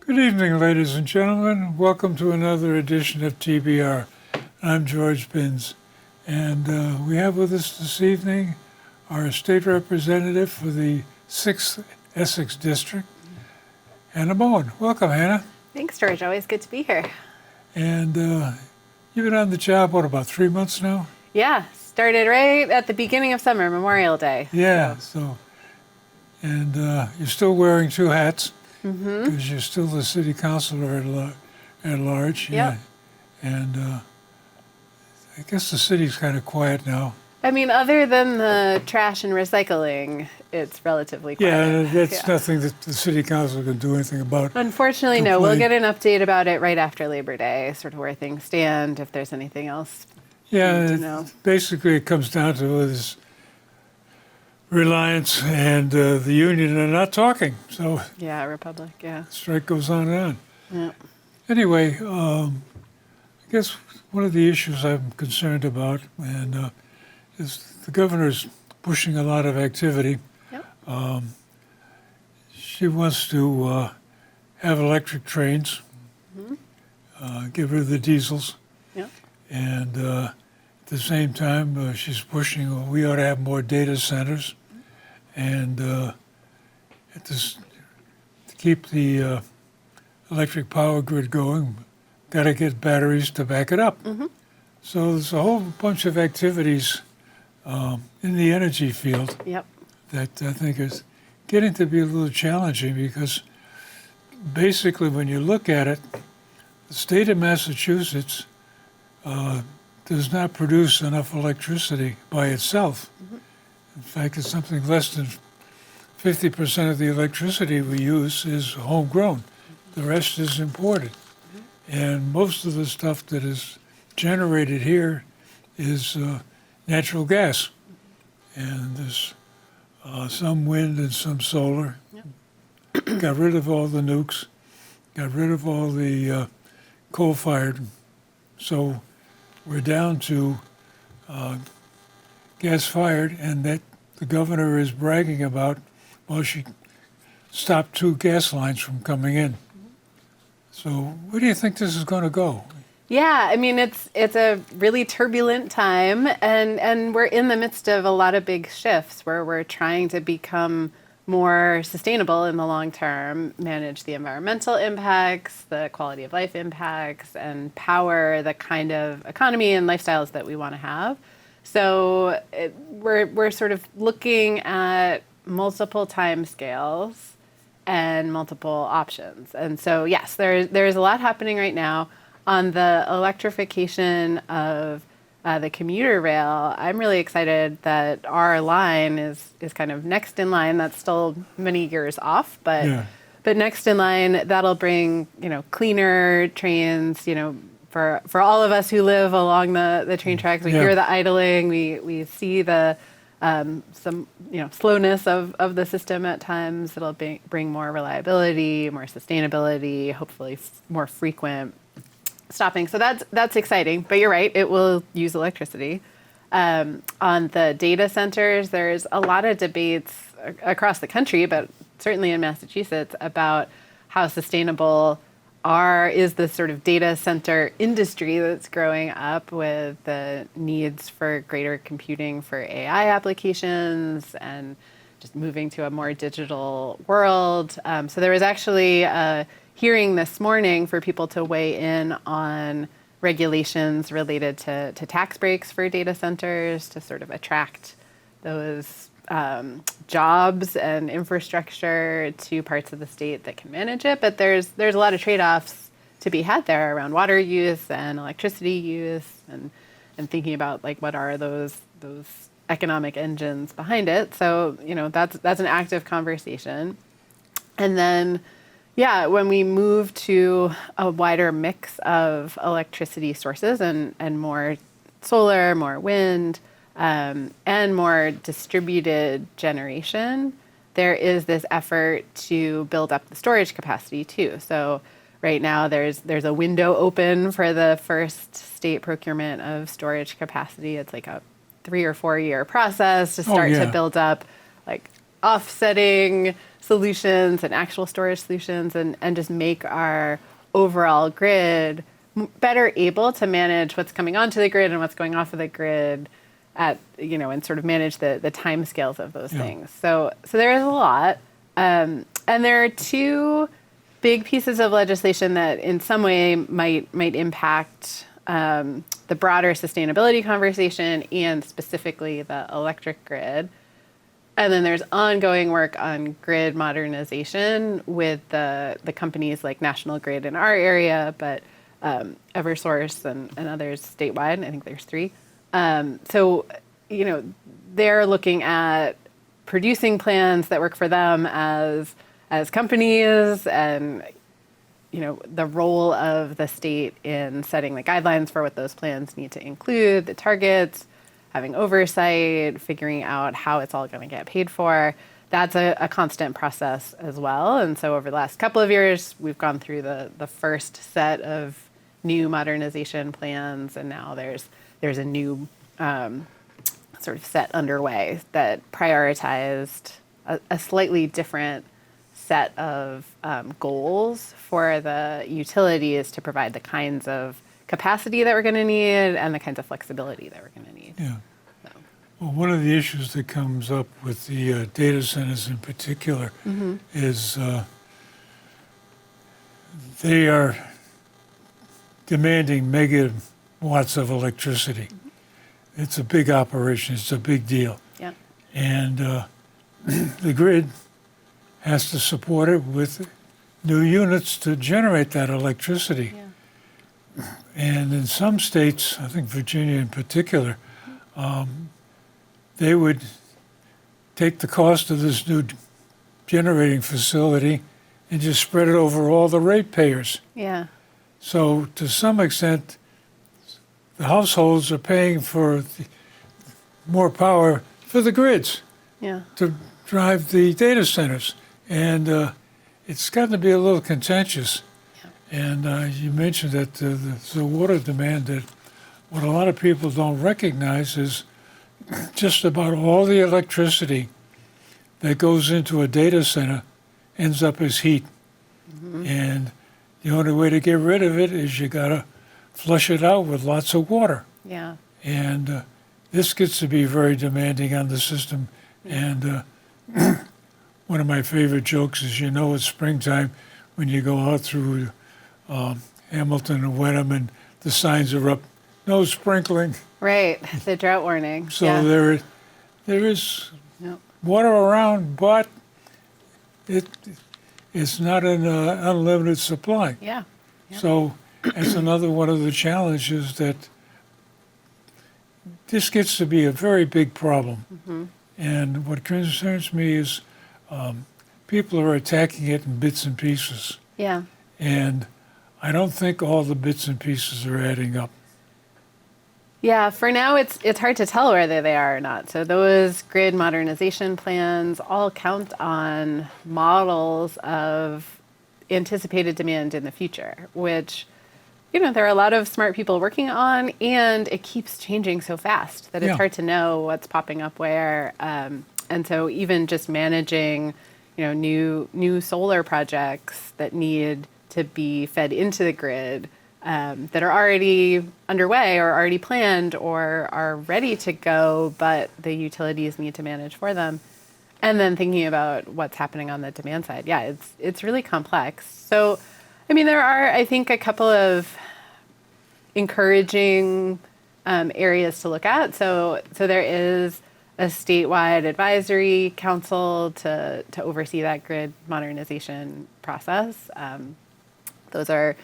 Good evening, ladies and gentlemen. Welcome to another edition of TBR. I'm George Binns, and we have with us this evening our state representative for the 6th Essex District, Hannah Bowen. Welcome, Hannah. Thanks, George. Always good to be here. And you've been on the job, what, about 3 months now? Yeah, started right at the beginning of summer, Memorial Day. Yeah, and you're still wearing two hats because you're still the city councilor at large. Yep. Yeah. And I guess the city's kind of quiet now. I mean, other than the trash and recycling, it's relatively quiet. Yeah, that's nothing that the city council can do anything about. Unfortunately, no. We'll get an update about it right after Labor Day, sort of where things stand, if there's anything else. Yeah, basically it comes down to this Reliance and the union are not talking. So yeah, Republic, yeah. the strike goes on and on. Yeah. Anyway, I guess one of the issues I'm concerned about is the governor's pushing a lot of activity. Yep. She wants to have electric trains, get rid of the diesels, Yep. and at the same time she's pushing we ought to have more data centers, and to keep the electric power grid going, got to get batteries to back it up. So there's a whole bunch of activities in the energy field Yep. that I think is getting to be a little challenging because basically when you look at it, the state of Massachusetts does not produce enough electricity by itself. In fact, it's something less than 50% of the electricity we use is homegrown. The rest is imported. And most of the stuff that is generated here is natural gas. And there's some wind and some solar. Yep. Got rid of all the nukes, got rid of all the coal-fired. So we're down to gas-fired, and that the governor is bragging about, well, she stopped 2 gas lines from coming in. So where do you think this is going to go? Yeah, I mean, it's a really turbulent time, and we're in the midst of a lot of big shifts where we're trying to become more sustainable in the long term, manage the environmental impacts, the quality of life impacts, and power the kind of economy and lifestyles that we want to have. So we're sort of looking at multiple timescales and multiple options. And so, yes, there's a lot happening right now. On the electrification of the commuter rail, I'm really excited that our line is kind of next in line. That's still many years off, but next in line, that'll bring, cleaner trains, for all of us who live along the train tracks. We hear the idling, we see the some slowness of the system at times. It'll bring more reliability, more sustainability, hopefully more frequent stopping. So that's exciting, but you're right, it will use electricity. On the data centers, there's a lot of debates across the country, but certainly in Massachusetts, about how sustainable is the sort of data center industry that's growing up with the needs for greater computing for AI applications and just moving to a more digital world. So there was actually a hearing this morning for people to weigh in on regulations related to tax breaks for data centers to sort of attract those jobs and infrastructure to parts of the state that can manage it. But there's a lot of trade-offs to be had there around water use and electricity use and thinking about like what are those economic engines behind it. So, that's an active conversation. And then when we move to a wider mix of electricity sources and more solar, more wind, and more distributed generation, there is this effort to build up the storage capacity too. So right now there's a window open for the first state procurement of storage capacity. It's like a 3 or 4 year process to start to build up like offsetting solutions and actual storage solutions, and just make our overall grid better able to manage what's coming onto the grid and what's going off of the grid and sort of manage the time scales of those things. So there is a lot. And there are two big pieces of legislation that in some way might impact the broader sustainability conversation and specifically the electric grid. And then there's ongoing work on grid modernization with the companies like National Grid in our area, but Eversource and others statewide. I think there's 3. So, they're looking at producing plans that work for them as companies, and the role of the state in setting the guidelines for what those plans need to include, the targets, having oversight, figuring out how it's all going to get paid for. That's a constant process as well. And so over the last couple of years, we've gone through the first set of new modernization plans, and now there's a new sort of set underway that prioritized a slightly different set of goals for the utilities to provide the kinds of capacity that we're going to need and the kinds of flexibility that we're going to need. Yeah. So. Well, one of the issues that comes up with the data centers in particular is they are demanding megawatts of electricity. It's a big operation. It's a big deal. Yeah. And the grid has to support it with new units to generate that electricity. Yeah. And in some states, I think Virginia in particular, they would take the cost of this new generating facility and just spread it over all the ratepayers. Yeah. So to some extent, the households are paying for more power for the grids Yeah. to drive the data centers. And it's gotten to be a little contentious. Yeah. And you mentioned that the water demand, that what a lot of people don't recognize is just about all the electricity that goes into a data center ends up as heat. And the only way to get rid of it is you got to flush it out with lots of water. Yeah. And this gets to be very demanding on the system. And one of my favorite jokes is, it's springtime when you go out through Hamilton and Wenham and the signs are up, no sprinkling. Right. The drought warning. So yeah. there is Yep. water around, but it's not an unlimited supply. Yeah. Yep. So that's another one of the challenges, that this gets to be a very big problem. And what concerns me is people are attacking it in bits and pieces. Yeah. And I don't think all the bits and pieces are adding up. Yeah, for now it's hard to tell whether they are or not. So those grid modernization plans all count on models of anticipated demand in the future, which, there are a lot of smart people working on, and it keeps changing so fast that it's hard to know what's popping up where. And so even just managing, new solar projects that need to be fed into the grid, that are already underway or already planned or are ready to go, but the utilities need to manage for them. And then thinking about what's happening on the demand side. Yeah, it's really complex. So, there are, I think, a couple of encouraging areas to look at. So there is a statewide advisory council to oversee that grid modernization process. Those are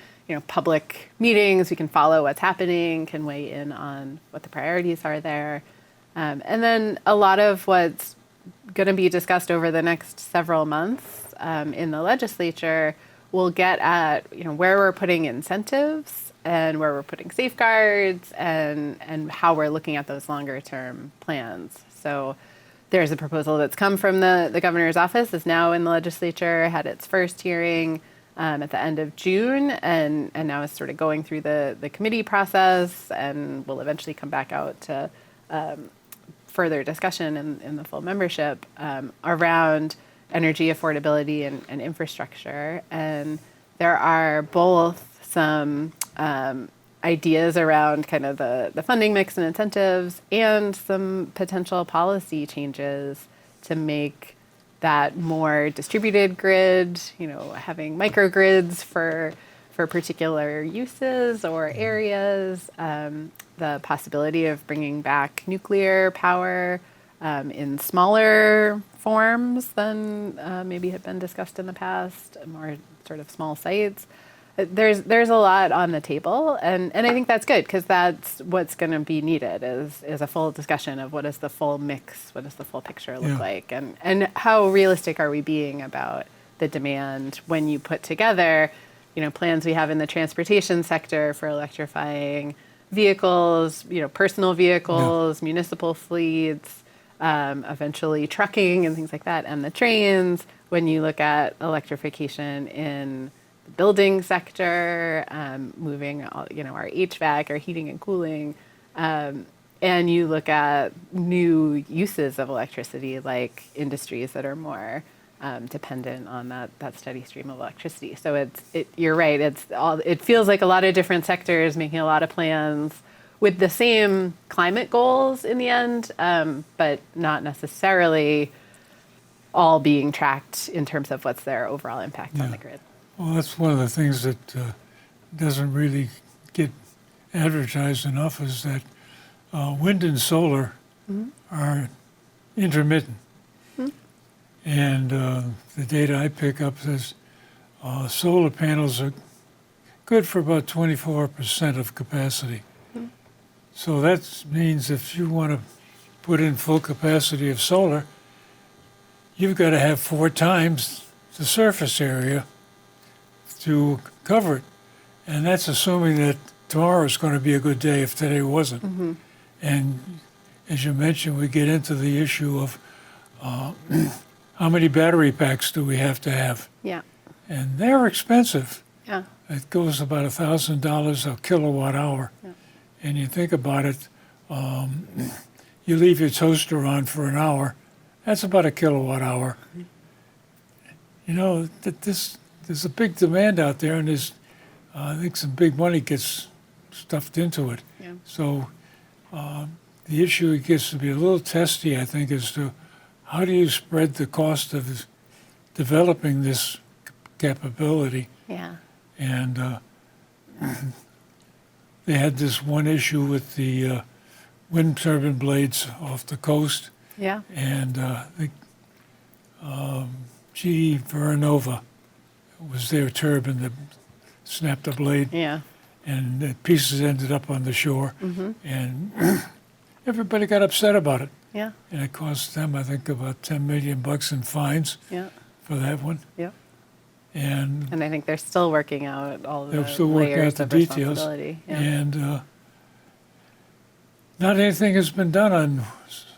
public meetings. We can follow what's happening, can weigh in on what the priorities are there. And then a lot of what's going to be discussed over the next several months in the legislature will get at where we're putting incentives and where we're putting safeguards and how we're looking at those longer term plans. So there's a proposal that's come from the governor's office, is now in the legislature, had its first hearing at the end of June, and now is sort of going through the committee process, and will eventually come back out to further discussion in the full membership around energy affordability and infrastructure. And there are both some ideas around kind of the funding mix and incentives and some potential policy changes to make that more distributed grid, having microgrids for particular uses or areas, the possibility of bringing back nuclear power in smaller forms than maybe had been discussed in the past, more sort of small sites. There's a lot on the table, and I think that's good because that's what's going to be needed is a full discussion of what is the full mix, what does the full picture look like, and how realistic are we being about the demand when you put together, plans we have in the transportation sector for electrifying vehicles, personal vehicles, municipal fleets, eventually trucking and things like that, and the trains. When you look at electrification in the building sector, moving, our HVAC, our heating and cooling, and you look at new uses of electricity, like industries that are more dependent on that steady stream of electricity. So you're right. It feels like a lot of different sectors making a lot of plans with the same climate goals in the end, but not necessarily all being tracked in terms of what's their overall impact on the grid. Well, that's one of the things that doesn't really get advertised enough is that wind and solar are intermittent. And the data I pick up says solar panels are good for about 24% of capacity. So that means if you want to put in full capacity of solar, you've got to have 4 times the surface area to cover it. And that's assuming that tomorrow is going to be a good day if today wasn't. And as you mentioned, we get into the issue of how many battery packs do we have to have? Yeah. And they're expensive. Yeah. It goes about $1,000 a kilowatt hour. Yeah. And you think about it, you leave your toaster on for an hour, that's about a kilowatt hour. There's a big demand out there, and I think some big money gets stuffed into it. Yeah. So the issue gets to be a little testy, I think, as to how do you spread the cost of developing this capability. Yeah. And they had this one issue with the wind turbine blades off the coast. Yeah. And I think GE Vernova was their turbine that snapped a blade. Yeah. And the pieces ended up on the shore. And everybody got upset about it. Yeah. And it cost them, I think, about $10 million in fines for that one. Yeah. And I think they're still working out all the they're still working out layers the of details. responsibility. Yeah. And not anything has been done on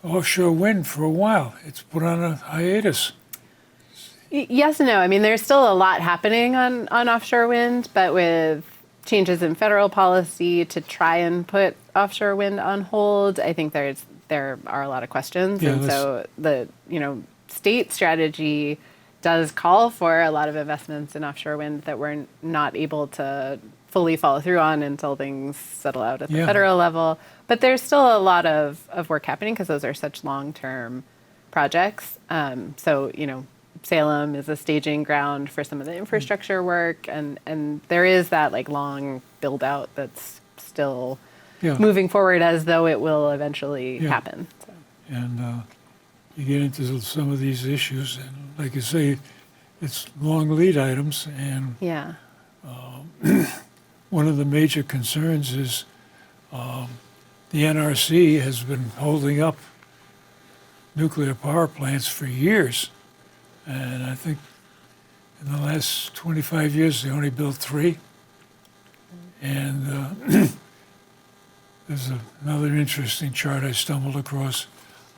offshore wind for a while. It's put on a hiatus. Yes and no. I mean, there's still a lot happening on offshore wind, but with changes in federal policy to try and put offshore wind on hold, I think there are a lot of questions. Yeah, and so the state strategy does call for a lot of investments in offshore wind that we're not able to fully follow through on until things settle out at the federal level. But there's still a lot of work happening because those are such long-term projects. So, Salem is a staging ground for some of the infrastructure work, and there is that long build out that's still moving forward as though it will eventually happen. So. And you get into some of these issues, and like you say, it's long lead items, and one of the major concerns is the NRC has been holding up nuclear power plants for years. And I think in the last 25 years, they only built 3. And there's another interesting chart I stumbled across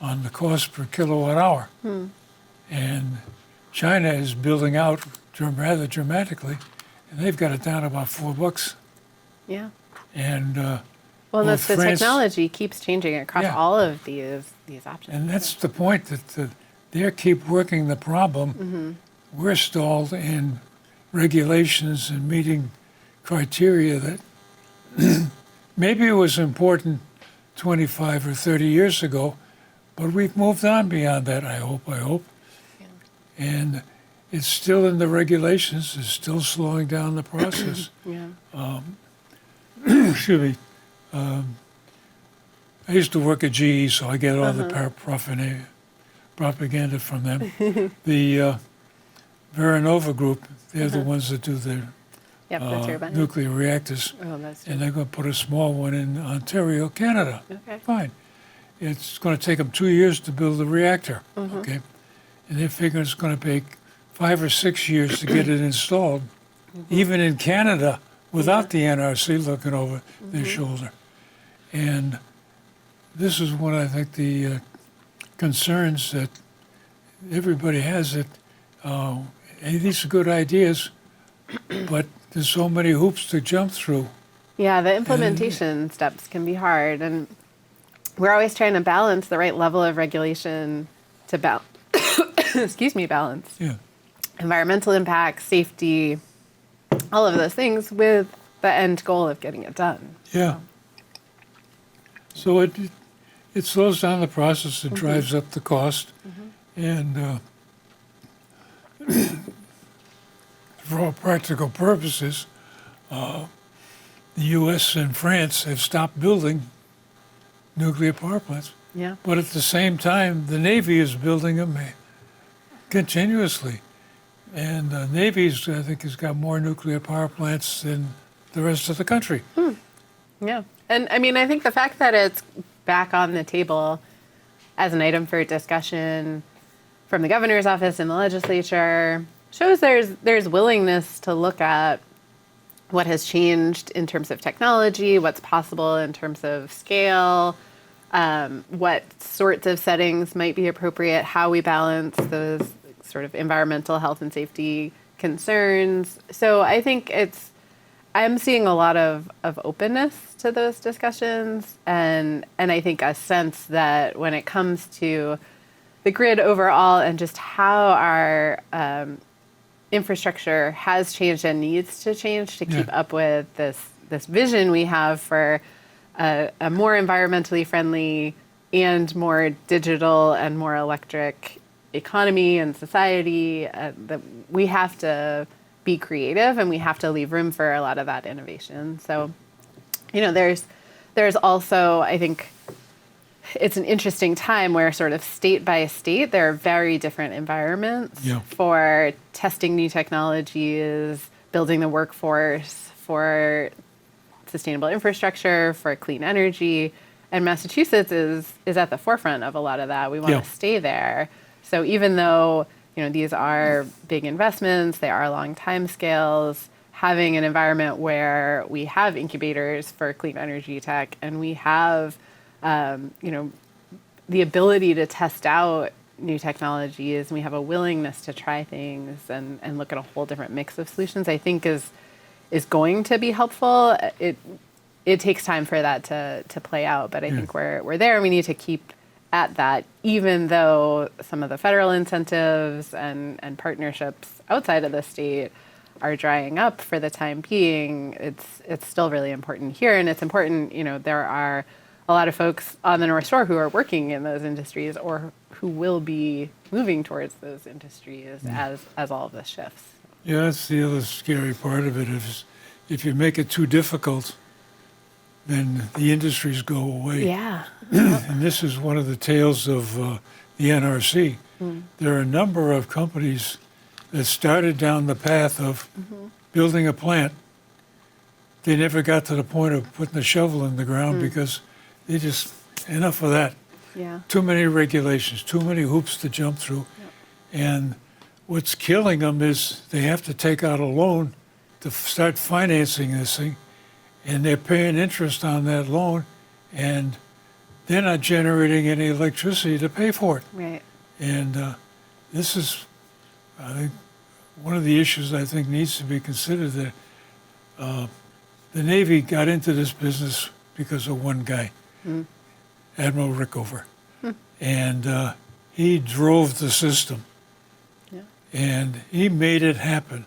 on the cost per kilowatt hour. And China is building out rather dramatically, and they've got it down about $4. Yeah. And well, that's the technology keeps changing across all of these options. And that's the point, that they keep working the problem. We're stalled in regulations and meeting criteria that maybe it was important 25 or 30 years ago, but we've moved on beyond that, I hope. Yeah. And it's still in the regulations, it's still slowing down the process. Yeah. Excuse me. I used to work at GE, so I get all the propaganda from them. The Veranova Group, they're the ones that do the Yep, the turbine. nuclear reactors, Oh, that's true. and they're going to put a small one in Ontario, Canada. Okay. Fine. It's going to take them 2 years to build a reactor, okay? And they figure it's going to take 5 or 6 years to get it installed, even in Canada, without the NRC looking over their shoulder. And this is one, I think, the concerns that everybody has that, hey, these are good ideas, but there's so many hoops to jump through. Yeah, the implementation steps can be hard, and we're always trying to balance the right level of regulation to balance Yeah. environmental impact, safety, all of those things with the end goal of getting it done. Yeah. So it slows down the process, it drives up the cost, and for all practical purposes, the U.S. and France have stopped building nuclear power plants. Yeah. But at the same time, the Navy is building them continuously. And the Navy's, I think, has got more nuclear power plants than the rest of the country. Yeah. And I mean, I think the fact that it's back on the table as an item for discussion from the governor's office and the legislature shows there's willingness to look at what has changed in terms of technology, what's possible in terms of scale, what sorts of settings might be appropriate, how we balance those sort of environmental health and safety concerns. So I think I'm seeing a lot of openness to those discussions, and I think a sense that when it comes to the grid overall and just how our infrastructure has changed and needs to change to keep up with this vision we have for a more environmentally friendly and more digital and more electric economy and society, that we have to be creative and we have to leave room for a lot of that innovation. So, there's also, I think, it's an interesting time where sort of state by state, there are very different environments for testing new technologies, building the workforce, for sustainable infrastructure, for clean energy. And Massachusetts is at the forefront of a lot of that. We want to stay there. So even though, these are big investments, they are long time scales, having an environment where we have incubators for clean energy tech and we have the ability to test out new technologies, and we have a willingness to try things and look at a whole different mix of solutions, I think is going to be helpful. It takes time for that to play out, but I think we're there, and we need to keep at that, even though some of the federal incentives and partnerships outside of the state are drying up for the time being. It's still really important here, and it's important, there are a lot of folks on the North Shore who are working in those industries or who will be moving towards those industries as all of this shifts. Yeah, that's the other scary part of it. If you make it too difficult, then the industries go away. Yeah. And this is one of the tales of the NRC. There are a number of companies that started down the path of building a plant. They never got to the point of putting the shovel in the ground because they just, enough of that. Yeah. Too many regulations, too many hoops to jump through. And what's killing them is they have to take out a loan to start financing this thing, and they're paying interest on that loan, and they're not generating any electricity to pay for it. Right. And this is, I think, one of the issues I think needs to be considered, that the Navy got into this business because of one guy, Admiral Rickover. And he drove the system. Yeah. And he made it happen.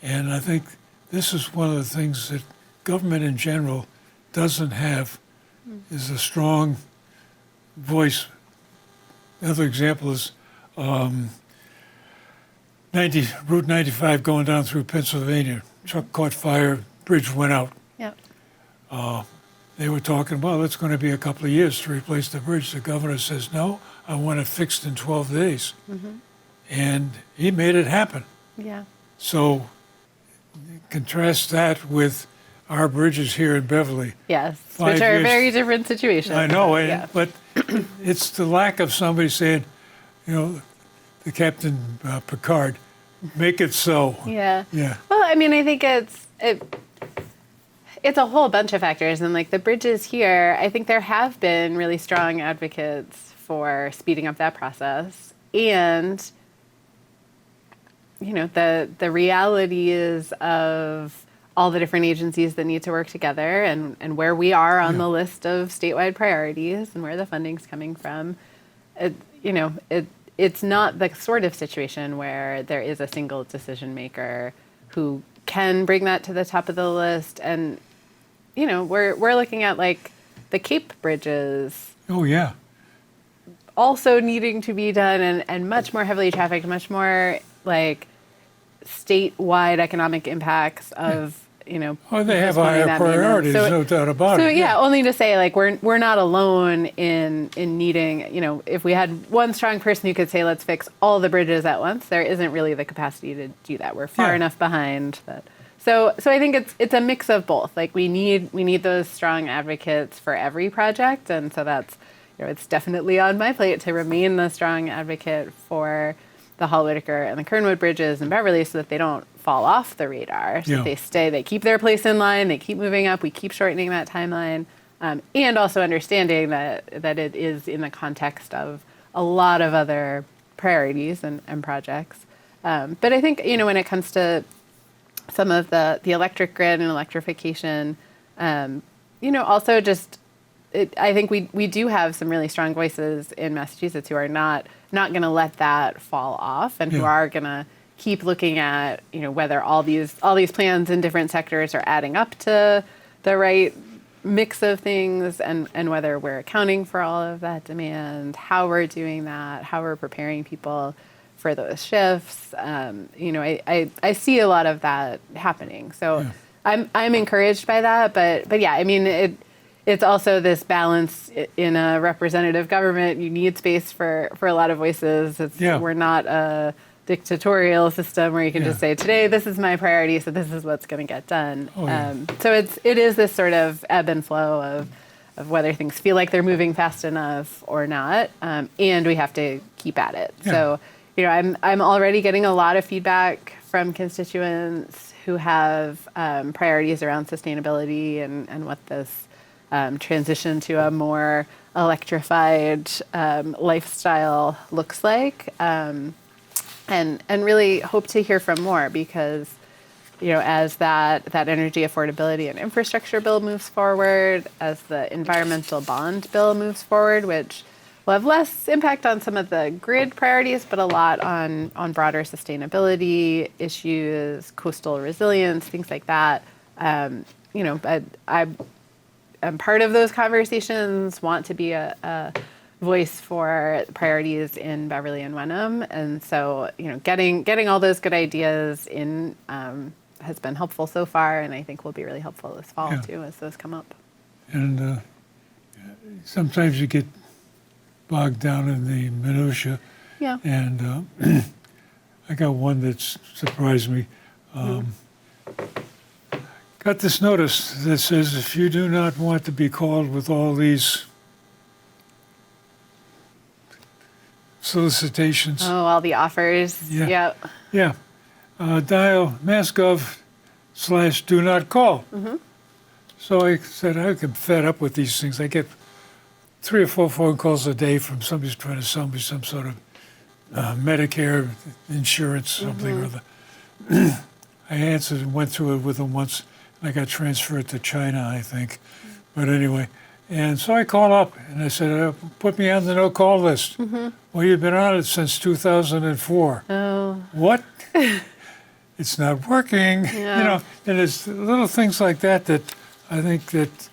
And I think this is one of the things that government in general doesn't have, is a strong voice. Another example is Route 95 going down through Pennsylvania. Truck caught fire, bridge went out. Yeah. They were talking, well, it's going to be a couple of years to replace the bridge. The governor says, no, I want it fixed in 12 days. And he made it happen. Yeah. So contrast that with our bridges here in Beverly. Yes, 5 which are years. very different situations. I know, Yeah. but it's the lack of somebody saying, you know, the Captain Picard, make it so. Yeah. Yeah. Well, I mean, I think it's a whole bunch of factors, and like the bridges here, I think there have been really strong advocates for speeding up that process, and you know, the reality is of all the different agencies that need to work together, and where we are on the list of statewide priorities and where the funding's coming from. It's not the sort of situation where there is a single decision maker who can bring that to the top of the list. And, you know, we're looking at like the Cape bridges Oh, yeah. also needing to be done and much more heavily trafficked, much more like statewide economic impacts of, you know, Oh, they have postponing higher that maintenance. priorities, So- no doubt about So it. yeah, only to say like we're not alone in needing, you know, if we had one strong person who could say let's fix all the bridges at once, there isn't really the capacity to do that. We're far Yeah. enough behind that. So I think it's a mix of both. Like we need those strong advocates for every project, and so that's, you know, it's definitely on my plate to remain the strong advocate for the Hall Whitaker and the Kernwood bridges in Beverly so that they don't fall off the radar, so Yeah. that they stay, they keep their place in line, they keep moving up, we keep shortening that timeline, and also understanding that it is in the context of a lot of other priorities and projects. But I think, you know, when it comes to some of the electric grid and electrification, you know, also just, I think we do have some really strong voices in Massachusetts who are not going to let that fall off, and who Yeah. are going to keep looking at, you know, whether all these plans in different sectors are adding up to the right mix of things, and whether we're accounting for all of that demand, how we're doing that, how we're preparing people for those shifts. You know, I see a lot of that happening. So Yeah. I'm encouraged by that, but yeah, I mean, it's also this balance in a representative government. You need space for a lot of voices. Yeah. We're not a dictatorial system where you can just Yeah. say, today this is my priority, so this is what's going to get done. Oh, yeah. So it is this sort of ebb and flow of whether things feel like they're moving fast enough or not, and we have to keep at it. Yeah. So, you know, I'm already getting a lot of feedback from constituents who have priorities around sustainability and what this transition to a more electrified lifestyle looks like, and really hope to hear from more, because, you know, as that energy affordability and infrastructure bill moves forward, as the environmental bond bill moves forward, which will have less impact on some of the grid priorities, but a lot on broader sustainability issues, coastal resilience, things like that. You know, I'm part of those conversations, want to be a voice for priorities in Beverly and Wenham. And so, you know, getting all those good ideas in has been helpful so far, and I think will be really helpful this fall Yeah. too, as those come up. And sometimes you get bogged down in the minutia. Yeah. And I got one that surprised me. Got this notice that says, if you do not want to be called with all these solicitations, Oh, all the offers. Yeah. Yep. yeah, dial massgov/do not call. So I said, I get fed up with these things. I get 3 or 4 phone calls a day from somebody who's trying to sell me some sort of Medicare insurance, something or other. I answered and went through it with them once. I got transferred to China, I think. But anyway, And so I called up and I said, put me on the no-call list. Well, you've been on it since 2004. Oh, What? It's not working. Yeah. You know, and it's little things like that that I think that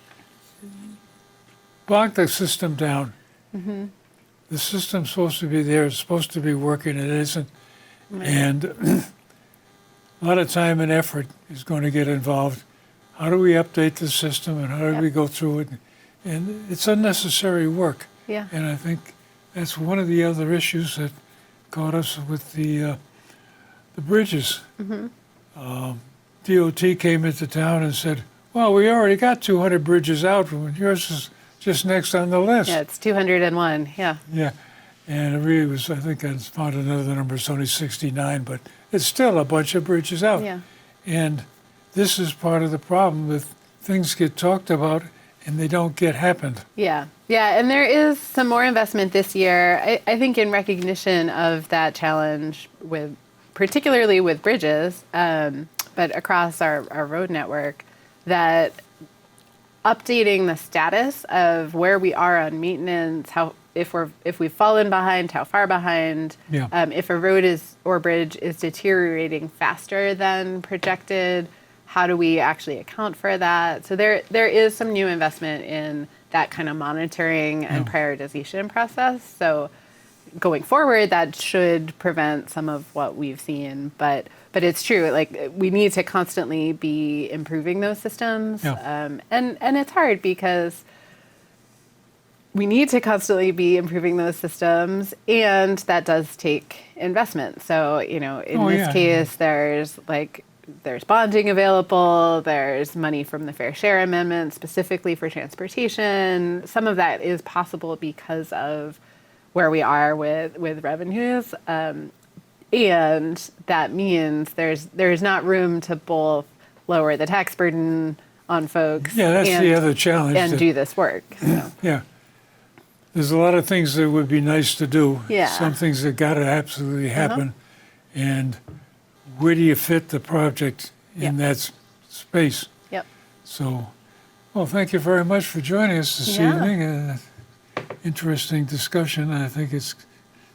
bog the system down. The system's supposed to be there, it's supposed to be working, it isn't. And a lot of time and effort is going to get involved. How do we update the system and how do we go through it? And it's unnecessary work. yeah. And I think that's one of the other issues that caught us with the bridges. DOT came into town and said, well, we already got 200 bridges out, and yours is just next on the list. Yeah, it's 201. Yeah. Yeah. And it really was, I think I found another number, it's only 69, but it's still a bunch of bridges out. Yeah. And this is part of the problem with things get talked about and they don't get happened. Yeah. Yeah. And there is some more investment this year, I think, in recognition of that challenge with, particularly with bridges, but across our road network, that updating the status of where we are on maintenance, how if we've fallen behind, how far behind, Yeah. if a road or bridge is deteriorating faster than projected, how do we actually account for that? So there is some new investment in that kind of monitoring and prioritization process. So going forward, that should prevent some of what we've seen. But it's true, like we need to constantly be improving those systems. Yeah. And it's hard because we need to constantly be improving those systems, and that does take investment. So, in this case, there's bonding available, there's money from the Fair Share Amendment specifically for transportation. Some of that is possible because of where we are with revenues. And that means there's not room to both lower the tax burden on folks Yeah, that's the other challenge. and do this work. So. Yeah. There's a lot of things that would be nice to do. Yeah. Some things that got to absolutely happen. And where do you fit the project in that space? Yep. So, well, thank you very much for joining us this evening. Interesting discussion. I think it's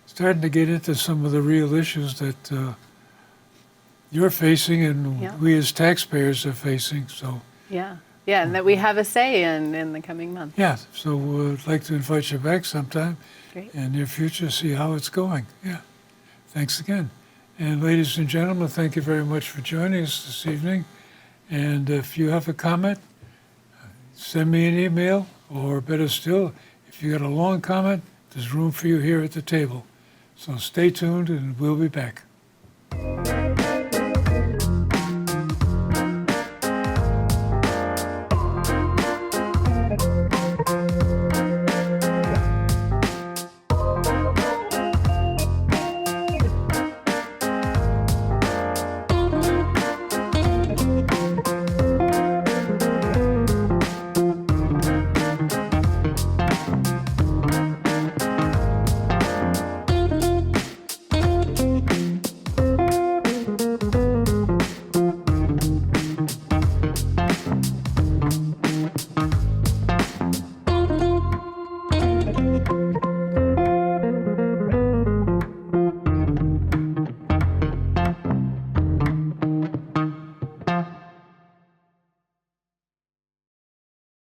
starting to get into some of the real issues that you're facing and we as taxpayers are facing. So. Yeah, and that we have a say in the coming months. Yeah, so I'd like to invite you back sometime Great. in the near future, see how it's going. Yeah, thanks again. And ladies and gentlemen, thank you very much for joining us this evening. And if you have a comment, send me an email, or better still, if you got a long comment, there's room for you here at the table. So stay tuned and we'll be back.